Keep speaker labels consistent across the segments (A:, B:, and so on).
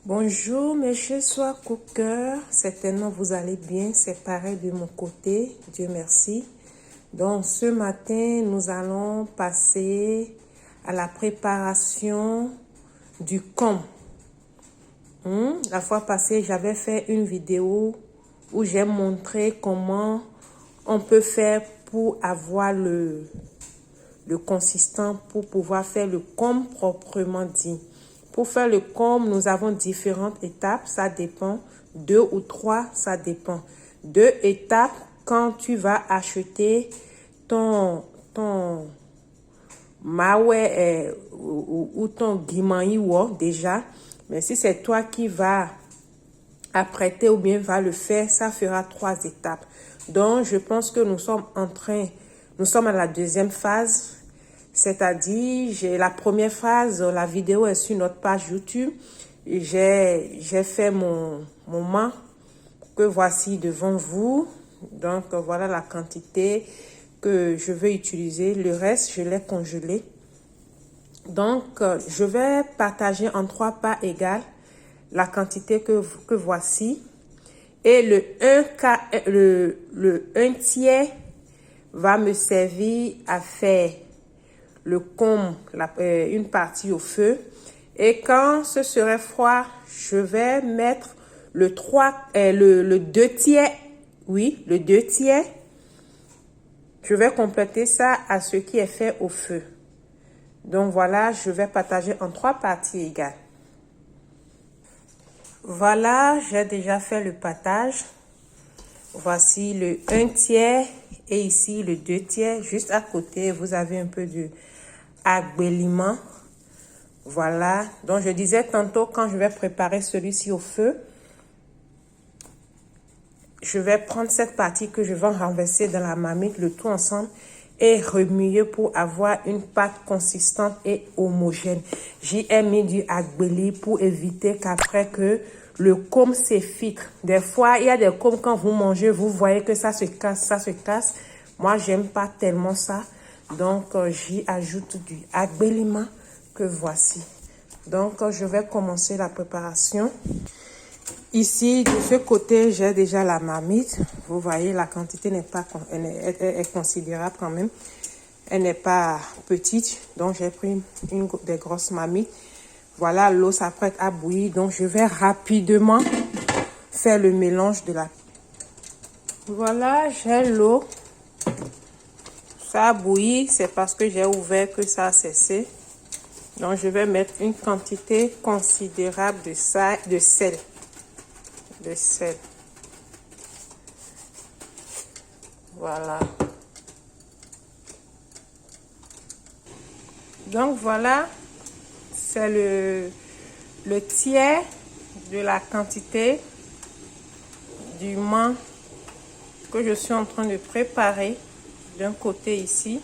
A: Bonjour mes chers soeurs cookers, certainement vous allez bien, c'est pareil de mon côté, Dieu merci. Donc ce matin, nous allons passer à la préparation du kohm. La fois passée, j'avais fait une vidéo où j'ai montré comment on peut faire pour avoir le consistant pour pouvoir faire le kohm proprement dit. Pour faire le kohm, nous avons différentes étapes, ça dépend. 2 ou 3, ça dépend. 2 étapes quand tu vas acheter ton mawe ou ton guimaïwo déjà. Mais si c'est toi qui vas apprêter ou bien va le faire, ça fera 3 étapes. Donc, je pense que nous sommes à la deuxième phase. C'est-à-dire, la première phase, la vidéo est sur notre page YouTube. J'ai fait mon moment que voici devant vous. Donc, voilà la quantité que je vais utiliser. Le reste, je l'ai congelé. Donc, je vais partager en 3 parts égales la quantité que voici. Et le 1 tiers va me servir à faire le kohm, une partie au feu. Et quand ce serait froid, je vais mettre le 2 tiers. Oui, le 2 tiers. Je vais compléter ça à ce qui est fait au feu. Donc voilà, je vais partager en 3 parties égales. Voilà, j'ai déjà fait le partage. Voici le 1 tiers et ici le 2 tiers. Juste à côté, vous avez un peu de agbéliment. Voilà. Donc, je disais tantôt, quand je vais préparer celui-ci au feu, je vais prendre cette partie que je vais renverser dans la marmite, le tout ensemble, et remuer pour avoir une pâte consistante et homogène. J'y ai mis du agbéli pour éviter qu'après que le kohm s'effiltre. Des fois, il y a des kohms, quand vous mangez, vous voyez que ça se casse, ça se casse. Moi, j'aime pas tellement ça. Donc, j'y ajoute du agbéliment que voici. Donc, je vais commencer la préparation. Ici, de ce côté, j'ai déjà la marmite. Vous voyez, la quantité n'est pas, elle est considérable quand même. Elle n'est pas petite. Donc, j'ai pris une des grosses marmites. Voilà, l'eau s'apprête à bouillir. Donc, je vais rapidement faire le mélange de la... Voilà, j'ai l'eau. Ça a bouilli, c'est parce que j'ai ouvert que ça a cessé. Donc, je vais mettre une quantité considérable de sel. Voilà. Donc, voilà. C'est le tiers de la quantité du mant que je suis en train de préparer d'un côté ici.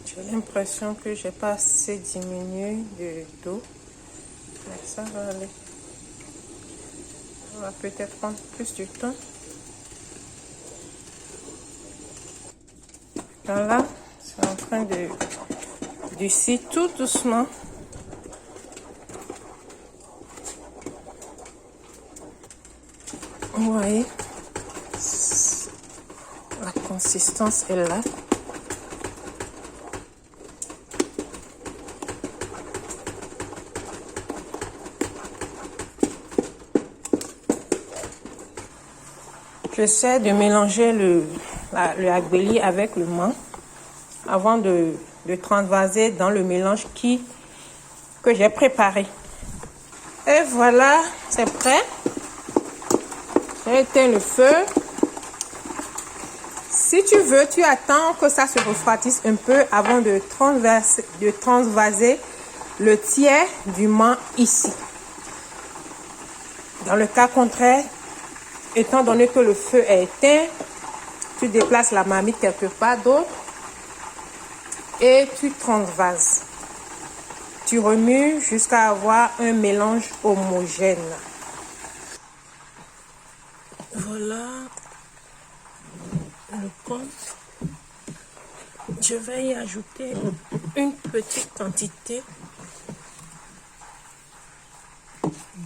A: J'ai l'impression que j'ai pas assez diminué d'eau. Mais ça va aller. On va peut-être prendre plus de temps. Voilà, c'est en train de descendre tout doucement. Vous voyez, la consistance est là. J'essaie de mélanger le agbéli avec le mant avant de transvaser dans le mélange que j'ai préparé. Et voilà, c'est prêt. J'ai éteint le feu. Si tu veux, tu attends que ça se refroidisse un peu avant de transvaser le tiers du mant ici. Dans le cas contraire, étant donné que le feu est éteint, tu déplaces la marmite quelque part d'autre et tu transvases. Tu remues jusqu'à avoir un mélange homogène. Voilà le kohm. Je vais y ajouter une petite quantité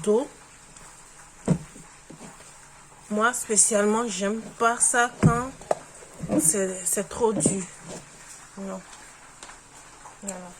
A: d'eau. Moi, spécialement, j'aime pas ça quand c'est trop dur. Non. Voilà.